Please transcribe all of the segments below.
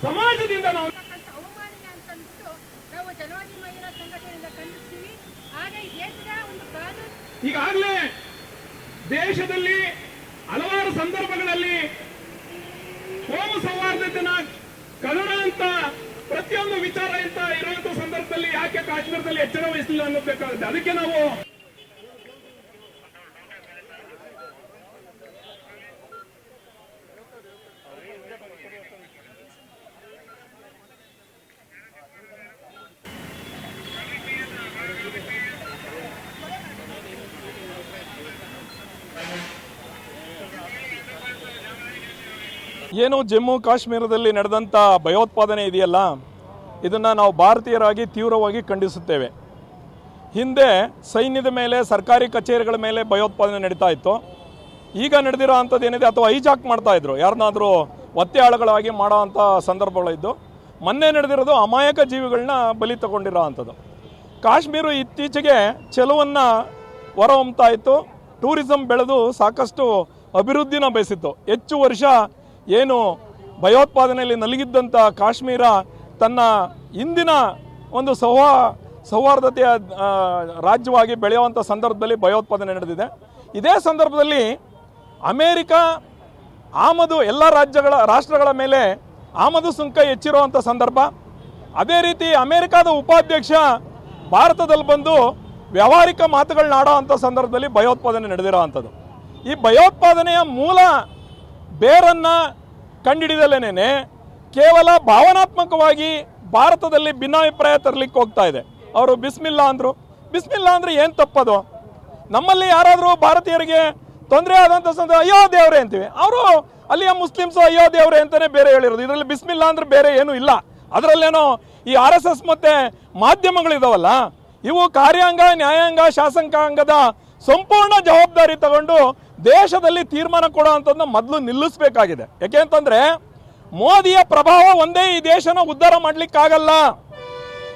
ಸಮಾಜದಿಂದ ನಾವು ಅವಮಾನನೆ ಅಂತ ಅಂದ್ಬಿಟ್ಟು ನಾವು ಜನವಾದಿ ಮಹಿಳಾ ಸಂಘಟನೆಯಿಂದ ಖಂಡಿಸ್ತೀವಿ. ಆಗ ಈ ದೇಶದ ಒಂದು ಕಾನೂನು ಈಗಾಗಲೇ ದೇಶದಲ್ಲಿ ಹಲವಾರು ಸಂದರ್ಭಗಳಲ್ಲಿ ಕೋಮು ಸೌಹಾರ್ದತೆನ ಕನ್ನಡ ಅಂತ ಪ್ರತಿಯೊಂದು ವಿಚಾರ ಅಂತ ಇರುವಂತ ಸಂದರ್ಭದಲ್ಲಿ ಯಾಕೆ ಕಾಶ್ಮೀರದಲ್ಲಿ ಎಚ್ಚರ ವಹಿಸಲಿಲ್ಲ ಅನ್ನೋಬೇಕಾಗುತ್ತೆ. ಅದಕ್ಕೆ ನಾವು ಏನು ಜಮ್ಮು ಕಾಶ್ಮೀರದಲ್ಲಿ ನಡೆದಂಥ ಭಯೋತ್ಪಾದನೆ ಇದೆಯಲ್ಲ, ಇದನ್ನು ನಾವು ಭಾರತೀಯರಾಗಿ ತೀವ್ರವಾಗಿ ಖಂಡಿಸುತ್ತೇವೆ. ಹಿಂದೆ ಸೈನ್ಯದ ಮೇಲೆ, ಸರ್ಕಾರಿ ಕಚೇರಿಗಳ ಮೇಲೆ ಭಯೋತ್ಪಾದನೆ ನಡೀತಾ ಇತ್ತು. ಈಗ ನಡೆದಿರೋ ಅಂಥದ್ದು ಏನಿದೆ, ಅಥವಾ ಹೈಜಾಕ್ ಮಾಡ್ತಾಯಿದ್ರು, ಯಾರನ್ನಾದರೂ ಒತ್ತೆಯಾಳುಗಳಾಗಿ ಮಾಡೋ ಅಂಥ ಸಂದರ್ಭಗಳಿದ್ದು. ಮೊನ್ನೆ ನಡೆದಿರೋದು ಅಮಾಯಕ ಜೀವಿಗಳನ್ನ ಬಲಿ ತಗೊಂಡಿರೋ ಅಂಥದ್ದು. ಕಾಶ್ಮೀರ ಇತ್ತೀಚೆಗೆ ಚೆಲುವನ್ನು ಹೊರಹೊಮ್ತಾ ಇತ್ತು. ಟೂರಿಸಂ ಬೆಳೆದು ಸಾಕಷ್ಟು ಅಭಿವೃದ್ಧಿನ ಬಯಸಿತ್ತು. ಹೆಚ್ಚು ವರ್ಷ ಏನು ಭಯೋತ್ಪಾದನೆಯಲ್ಲಿ ನಲುಗಿದ್ದಂಥ ಕಾಶ್ಮೀರ ತನ್ನ ಇಂದಿನ ಒಂದು ಸೌಹಾರ್ದತೆಯ ರಾಜ್ಯವಾಗಿ ಬೆಳೆಯುವಂಥ ಸಂದರ್ಭದಲ್ಲಿ ಭಯೋತ್ಪಾದನೆ ನಡೆದಿದೆ. ಇದೇ ಸಂದರ್ಭದಲ್ಲಿ ಅಮೇರಿಕ ಆಮದು ಎಲ್ಲ ರಾಷ್ಟ್ರಗಳ ಮೇಲೆ ಆಮದು ಸುಂಕ ಹೆಚ್ಚಿರುವಂಥ ಸಂದರ್ಭ. ಅದೇ ರೀತಿ ಅಮೇರಿಕಾದ ಉಪಾಧ್ಯಕ್ಷ ಭಾರತದಲ್ಲಿ ಬಂದು ವ್ಯಾವಹಾರಿಕ ಮಾತುಗಳನ್ನ ಆಡೋ ಅಂಥ ಸಂದರ್ಭದಲ್ಲಿ ಭಯೋತ್ಪಾದನೆ ನಡೆದಿರೋ ಅಂಥದ್ದು. ಈ ಭಯೋತ್ಪಾದನೆಯ ಮೂಲ ಬೇರನ್ನು ಕಂಡುಹಿಡಿದಲೇನೆ ಕೇವಲ ಭಾವನಾತ್ಮಕವಾಗಿ ಭಾರತದಲ್ಲಿ ಭಿನ್ನಾಭಿಪ್ರಾಯ ತರಲಿಕ್ಕೆ ಹೋಗ್ತಾ ಇದೆ. ಅವರು ಬಿಸ್ಮಿಲ್ಲಾ ಅಂದರು. ಬಿಸ್ಮಿಲ್ಲಾ ಅಂದರೆ ಏನು ತಪ್ಪದು? ನಮ್ಮಲ್ಲಿ ಯಾರಾದರೂ ಭಾರತೀಯರಿಗೆ ತೊಂದರೆ ಆದಂಥ ಸಂದರ್ಭ ಅಯ್ಯೋ ದೇವ್ರೆ ಅಂತೀವಿ. ಅವರು ಅಲ್ಲಿಯ ಮುಸ್ಲಿಮ್ಸು ಅಯ್ಯೋ ದೇವ್ರೆ ಅಂತಲೇ ಬೇರೆ ಹೇಳಿರೋದು. ಇದರಲ್ಲಿ ಬಿಸ್ಮಿಲ್ಲಾ ಅಂದರೆ ಬೇರೆ ಏನೂ ಇಲ್ಲ. ಅದರಲ್ಲೇನೋ ಈ RSS ಮತ್ತು ಮಾಧ್ಯಮಗಳಿದಾವಲ್ಲ, ಇವು ಕಾರ್ಯಾಂಗ, ನ್ಯಾಯಾಂಗ, ಶಾಸಕಾಂಗದ ಸಂಪೂರ್ಣ ಜವಾಬ್ದಾರಿ ತಗೊಂಡು ದೇಶದಲ್ಲಿ ತೀರ್ಮಾನ ಕೊಡೋ ಅಂಥದ್ದನ್ನ ಮೊದಲು ನಿಲ್ಲಿಸಬೇಕಾಗಿದೆ. ಯಾಕೆ ಅಂತಂದರೆ ಮೋದಿಯ ಪ್ರಭಾವ ಒಂದೇ ಈ ದೇಶನ ಉದ್ಧಾರ ಮಾಡಲಿಕ್ಕಾಗಲ್ಲ.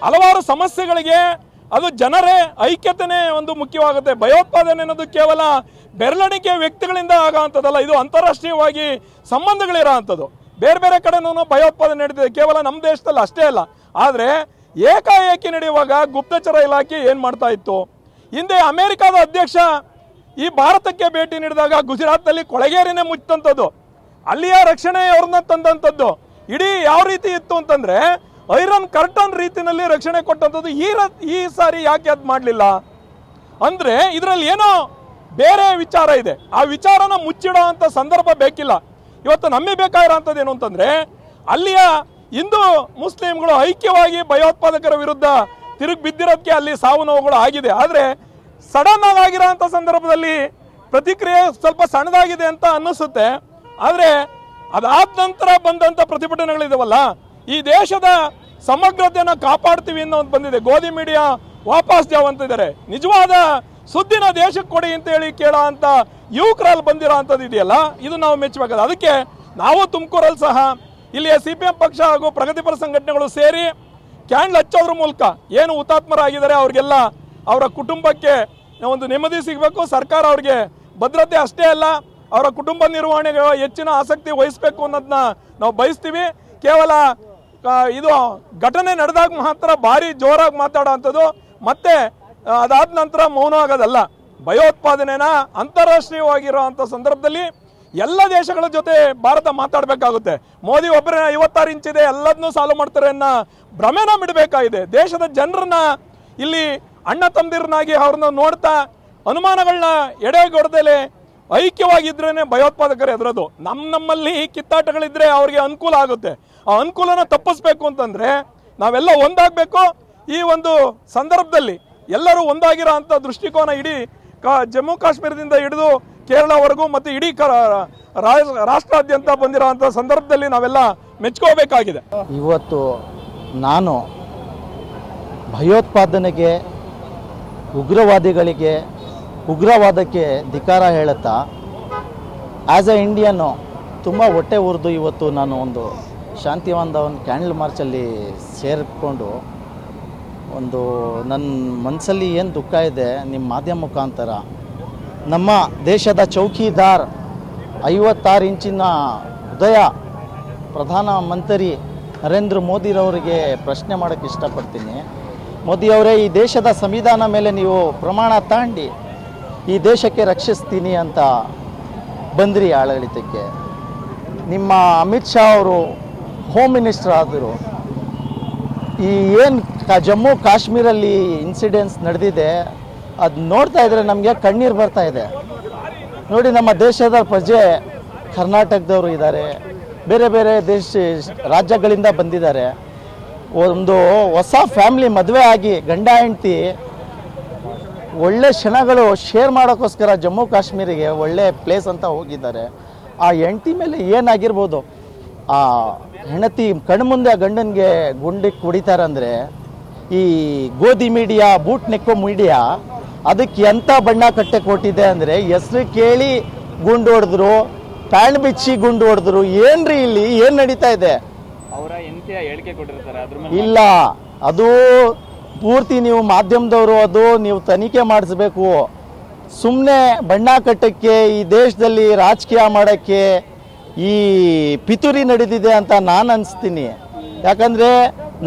ಹಲವಾರು ಸಮಸ್ಯೆಗಳಿಗೆ ಅದು ಜನರೇ ಐಕ್ಯತೆನೇ ಒಂದು ಮುಖ್ಯವಾಗುತ್ತೆ. ಭಯೋತ್ಪಾದನೆ ಅನ್ನೋದು ಕೇವಲ ಬೆರಳೆಣಿಕೆ ವ್ಯಕ್ತಿಗಳಿಂದ ಆಗೋ ಅಂಥದ್ದಲ್ಲ, ಇದು ಅಂತಾರಾಷ್ಟ್ರೀಯವಾಗಿ ಸಂಬಂಧಗಳಿರೋ ಅಂಥದ್ದು. ಬೇರೆ ಬೇರೆ ಕಡೆನೂ ಭಯೋತ್ಪಾದನೆ ನಡೆದಿದೆ, ಕೇವಲ ನಮ್ಮ ದೇಶದಲ್ಲಿ ಅಷ್ಟೇ ಅಲ್ಲ. ಆದರೆ ಏಕಾಏಕಿ ನಡೆಯುವಾಗ ಗುಪ್ತಚರ ಇಲಾಖೆ ಏನು ಮಾಡ್ತಾ ಇತ್ತು? ಹಿಂದೆ ಅಮೆರಿಕದ ಅಧ್ಯಕ್ಷ ಈ ಭಾರತಕ್ಕೆ ಭೇಟಿ ನೀಡಿದಾಗ ಗುಜರಾತ್ನಲ್ಲಿ ಕೊಳಗೇರಿನೇ ಮುಚ್ಚಂಥದ್ದು, ಅಲ್ಲಿಯ ರಕ್ಷಣೆ ಅವ್ರನ್ನ ತಂದಂಥದ್ದು. ಇಡೀ ಯಾವ ರೀತಿ ಇತ್ತು ಅಂತಂದರೆ ಐರನ್ ಕರ್ಟನ್ ರೀತಿಯಲ್ಲಿ ರಕ್ಷಣೆ ಕೊಟ್ಟಂಥದ್ದು. ಈ ಸಾರಿ ಯಾಕೆ ಅದು ಮಾಡಲಿಲ್ಲ ಅಂದರೆ ಇದರಲ್ಲಿ ಏನೋ ಬೇರೆ ವಿಚಾರ ಇದೆ. ಆ ವಿಚಾರನ ಮುಚ್ಚಿಡೋ ಅಂಥ ಸಂದರ್ಭ ಬೇಕಿಲ್ಲ. ಇವತ್ತು ನಮಗೆ ಬೇಕಾಗಿರೋ ಅಂಥದ್ದು ಏನು ಅಂತಂದರೆ ಅಲ್ಲಿಯ ಹಿಂದೂ ಮುಸ್ಲಿಂಗಳು ಐಕ್ಯವಾಗಿ ಭಯೋತ್ಪಾದಕರ ವಿರುದ್ಧ ತಿರುಗಿ ಬಿದ್ದಿರೋದಕ್ಕೆ ಅಲ್ಲಿ ಸಾವು ನೋವುಗಳು ಆಗಿದೆ. ಆದರೆ ಸಡನ್ ಆಗಿರೋ ಅಂಥ ಸಂದರ್ಭದಲ್ಲಿ ಪ್ರತಿಕ್ರಿಯೆ ಸ್ವಲ್ಪ ಸಣ್ಣದಾಗಿದೆ ಅಂತ ಅನ್ನಿಸುತ್ತೆ. ಆದರೆ ಅದಾದ ನಂತರ ಬಂದಂಥ ಪ್ರತಿಭಟನೆಗಳಿದಾವಲ್ಲ, ಈ ದೇಶದ ಸಮಗ್ರತೆಯನ್ನು ಕಾಪಾಡ್ತೀವಿ ಅನ್ನೋ ಒಂದು ಬಂದಿದೆ. ಗೋಧಿ ಮೀಡಿಯಾ ವಾಪಸ್ ಜಾವ್ ಅಂತಿದ್ದಾರೆ. ನಿಜವಾದ ಸುದ್ದಿನ ದೇಶಕ್ಕೆ ಕೊಡಿ ಅಂತೇಳಿ ಕೇಳೋ ಅಂಥ ಯುವಕರಲ್ಲಿ ಬಂದಿರೋ ಅಂಥದ್ದು ಇದೆಯಲ್ಲ, ಇದು ನಾವು ಮೆಚ್ಚಬೇಕಾದ. ಅದಕ್ಕೆ ನಾವು ತುಮಕೂರಲ್ಲಿ ಸಹ ಇಲ್ಲಿಯ CPM ಪಕ್ಷ ಹಾಗೂ ಪ್ರಗತಿಪರ ಸಂಘಟನೆಗಳು ಸೇರಿ ಕ್ಯಾಂಡಲ್ ಹಚ್ಚೋದ್ರ ಮೂಲಕ ಏನು ಹುತಾತ್ಮರಾಗಿದ್ದಾರೆ ಅವ್ರಿಗೆಲ್ಲ ಅವರ ಕುಟುಂಬಕ್ಕೆ ಒಂದು ನೆಮ್ಮದಿ ಸಿಗಬೇಕು. ಸರ್ಕಾರ ಅವ್ರಿಗೆ ಭದ್ರತೆ ಅಷ್ಟೇ ಅಲ್ಲ, ಅವರ ಕುಟುಂಬ ನಿರ್ವಹಣೆಗೆ ಹೆಚ್ಚಿನ ಆಸಕ್ತಿ ವಹಿಸಬೇಕು ಅನ್ನೋದನ್ನ ನಾವು ಬಯಸ್ತೀವಿ. ಕೇವಲ ಇದು ಘಟನೆ ನಡೆದಾಗ ಮಾತ್ರ ಭಾರಿ ಜೋರಾಗಿ ಮಾತಾಡೋ ಅಂಥದ್ದು, ಮತ್ತೆ ಅದಾದ ನಂತರ ಮೌನ ಆಗೋದಲ್ಲ. ಭಯೋತ್ಪಾದನೆನ ಅಂತಾರಾಷ್ಟ್ರೀಯವಾಗಿರೋ ಅಂಥ ಸಂದರ್ಭದಲ್ಲಿ ಎಲ್ಲ ದೇಶಗಳ ಜೊತೆ ಭಾರತ ಮಾತಾಡಬೇಕಾಗುತ್ತೆ. ಮೋದಿ ಒಬ್ಬರೇ 56 ಇಂಚಿದೆ ಎಲ್ಲದನ್ನೂ ಸಾಲ್ವ್ ಮಾಡ್ತಾರೆ ಅನ್ನೋ ಭ್ರಮೆನ ಬಿಡಬೇಕಾಗಿದೆ. ದೇಶದ ಜನರನ್ನ ಇಲ್ಲಿ ಅಣ್ಣ ತಮ್ಮದಿರನಾಗಿ ಅವ್ರನ್ನ ನೋಡ್ತಾ ಅನುಮಾನಗಳನ್ನ ಎಡೆಗೊಡದಲೆ ಐಕ್ಯವಾಗಿದ್ರೇ ಭಯೋತ್ಪಾದಕರು ಎದುರೋದು. ನಮ್ಮಲ್ಲಿ ಕಿತ್ತಾಟಗಳಿದ್ರೆ ಅವ್ರಿಗೆ ಅನುಕೂಲ ಆಗುತ್ತೆ. ಆ ಅನುಕೂಲನ ತಪ್ಪಿಸ್ಬೇಕು ಅಂತಂದರೆ ನಾವೆಲ್ಲ ಒಂದಾಗಬೇಕು. ಈ ಒಂದು ಸಂದರ್ಭದಲ್ಲಿ ಎಲ್ಲರೂ ಒಂದಾಗಿರೋ ಅಂಥ ದೃಷ್ಟಿಕೋನ ಇಡೀ ಜಮ್ಮು ಕಾಶ್ಮೀರದಿಂದ ಹಿಡಿದು ಕೇರಳವರೆಗೂ ಮತ್ತು ಇಡೀ ರಾಷ್ಟ್ರಾದ್ಯಂತ ಬಂದಿರೋ ಅಂಥ ಸಂದರ್ಭದಲ್ಲಿ ನಾವೆಲ್ಲ ಮೆಚ್ಕೋಬೇಕಾಗಿದೆ. ಇವತ್ತು ನಾನು ಭಯೋತ್ಪಾದನೆಗೆ, ಉಗ್ರವಾದಿಗಳಿಗೆ, ಉಗ್ರವಾದಕ್ಕೆ ಧಿಕ್ಕಾರ ಹೇಳುತ್ತಾ ಆ್ಯಸ್ ಎ ಇಂಡಿಯನ್ನು ತುಂಬ ಹೊಟ್ಟೆ ಉರಿದು ಇವತ್ತು ನಾನು ಒಂದು ಶಾಂತಿವಂತ ಒಂದು ಕ್ಯಾಂಡಲ್ ಮಾರ್ಚಲ್ಲಿ ಸೇರಿಕೊಂಡು ಒಂದು ನನ್ನ ಮನಸ್ಸಲ್ಲಿ ಏನು ದುಃಖ ಇದೆ ನಿಮ್ಮ ಮಾಧ್ಯಮ ಮುಖಾಂತರ ನಮ್ಮ ದೇಶದ ಚೌಕಿದಾರ್ 56 ಇಂಚಿನ ಹೃದಯ ಪ್ರಧಾನಮಂತ್ರಿ ನರೇಂದ್ರ ಮೋದಿರವರಿಗೆ ಪ್ರಶ್ನೆ ಮಾಡೋಕ್ಕೆ ಇಷ್ಟಪಡ್ತೀನಿ. ಮೋದಿಯವರೇ, ಈ ದೇಶದ ಸಂವಿಧಾನ ಮೇಲೆ ನೀವು ಪ್ರಮಾಣ ತಾಂಡಿ ಈ ದೇಶಕ್ಕೆ ರಕ್ಷಿಸ್ತೀನಿ ಅಂತ ಬಂದ್ರಿ ಆಡಳಿತಕ್ಕೆ. ನಿಮ್ಮ ಅಮಿತ್ ಶಾ ಅವರು ಹೋಮ್ ಮಿನಿಸ್ಟರ್ ಆದರು. ಈ ಏನು ಜಮ್ಮು ಕಾಶ್ಮೀರಲ್ಲಿ ಇನ್ಸಿಡೆನ್ಸ್ ನಡೆದಿದೆ ಅದು ನೋಡ್ತಾ ಇದ್ರೆ ನಮಗೆ ಕಣ್ಣೀರು ಬರ್ತಾ ಇದೆ. ನೋಡಿ, ನಮ್ಮ ದೇಶದ ಪ್ರಜೆ ಕರ್ನಾಟಕದವರು ಇದ್ದಾರೆ, ಬೇರೆ ಬೇರೆ ರಾಜ್ಯಗಳಿಂದ ಬಂದಿದ್ದಾರೆ. ಒಂದು ಹೊಸ ಫ್ಯಾಮಿಲಿ ಮದುವೆ ಆಗಿ ಗಂಡ ಹೆಂಡತಿ ಒಳ್ಳೆ ಕ್ಷಣಗಳು ಶೇರ್ ಮಾಡೋಕ್ಕೋಸ್ಕರ ಜಮ್ಮು ಕಾಶ್ಮೀರಿಗೆ ಒಳ್ಳೆ ಪ್ಲೇಸ್ ಅಂತ ಹೋಗಿದ್ದಾರೆ. ಆ ಹೆಂಡತಿ ಮೇಲೆ ಏನಾಗಿರ್ಬೋದು, ಆ ಹೆಂಡತಿ ಕಣ್ಮುಂದೆ ಗಂಡನಿಗೆ ಗುಂಡಿಗೆ ಕುಡಿತಾರಂದರೆ ಈ ಗೋಧಿ ಮೀಡಿಯಾ, ಬೂಟ್ ನೆಕ್ಕೋ ಮೀಡಿಯಾ ಅದಕ್ಕೆ ಎಂಥ ಬಣ್ಣ ಕಟ್ಟೆ ಕೊಟ್ಟಿದೆ ಅಂದರೆ, ಹೆಸ್ರು ಕೇಳಿ ಗುಂಡು ಹೊಡೆದ್ರು, ಪ್ಯಾಂಟ್ ಬಿಚ್ಚಿ ಗುಂಡು ಹೊಡೆದ್ರು. ಏನ್ರಿ ಇಲ್ಲಿ ಏನು ನಡೀತಾ ಇದೆ? ಅವರ ಎಂತಿಯ ಹೇಳಿಕೆ ಕೊಟ್ಟಿರ್ತಾರೆ ಅದ್ರ ಇಲ್ಲ, ಅದು ಪೂರ್ತಿ ನೀವು ಮಾಧ್ಯಮದವರು ಅದು ನೀವು ತನಿಖೆ ಮಾಡಿಸ್ಬೇಕು. ಸುಮ್ಮನೆ ಬಣ್ಣ ಕಟ್ಟಕ್ಕೆ, ಈ ದೇಶದಲ್ಲಿ ರಾಜಕೀಯ ಮಾಡೋಕ್ಕೆ ಈ ಪಿತೂರಿ ನಡೆದಿದೆ ಅಂತ ನಾನು ಅನಿಸ್ತೀನಿ. ಯಾಕಂದರೆ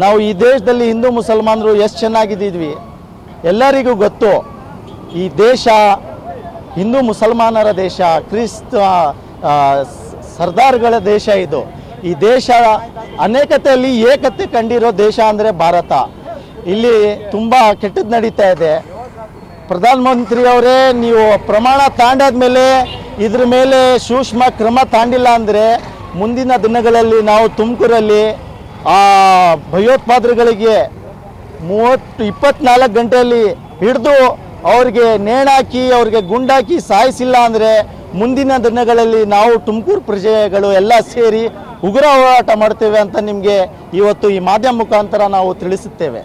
ನಾವು ಈ ದೇಶದಲ್ಲಿ ಹಿಂದೂ ಮುಸಲ್ಮಾನರು ಎಷ್ಟು ಚೆನ್ನಾಗಿದ್ದಿದ್ವಿ ಎಲ್ಲರಿಗೂ ಗೊತ್ತು. ಈ ದೇಶ ಹಿಂದೂ ಮುಸಲ್ಮಾನರ ದೇಶ, ಕ್ರಿಸ್ತ ಸರ್ದಾರ್ಗಳ ದೇಶ ಇದು. ಈ ದೇಶ ಅನೇಕತೆಯಲ್ಲಿ ಏಕತೆ ಕಂಡಿರೋ ದೇಶ ಅಂದರೆ ಭಾರತ. ಇಲ್ಲಿ ತುಂಬ ಕೆಟ್ಟದ್ದು ನಡೀತಾ ಇದೆ. ಪ್ರಧಾನಮಂತ್ರಿಯವರೇ, ನೀವು ಪ್ರಮಾಣ ತಾಂಡಾದ್ಮೇಲೆ ಇದ್ರ ಮೇಲೆ ಸೂಕ್ಷ್ಮ ಕ್ರಮ ತಾಂಡಿಲ್ಲ ಅಂದರೆ ಮುಂದಿನ ದಿನಗಳಲ್ಲಿ ನಾವು ತುಮಕೂರಲ್ಲಿ ಆ ಭಯೋತ್ಪಾದಕಗಳಿಗೆ 24 ಗಂಟೆಯಲ್ಲಿ ಹಿಡಿದು ಅವ್ರಿಗೆ ನೇಣಾಕಿ ಅವ್ರಿಗೆ ಗುಂಡಾಕಿ ಸಾಯಿಸಿಲ್ಲ ಅಂದರೆ ಮುಂದಿನ ದಿನಗಳಲ್ಲಿ ನಾವು ತುಮಕೂರು ಪ್ರಜೆಗಳು ಎಲ್ಲ ಸೇರಿ ಉಗ್ರ ಹೋರಾಟ ಮಾಡ್ತೇವೆ ಅಂತ ನಿಮಗೆ ಇವತ್ತು ಈ ಮಾಧ್ಯಮ ಮುಖಾಂತರ ನಾವು ತಿಳಿಸುತ್ತೇವೆ.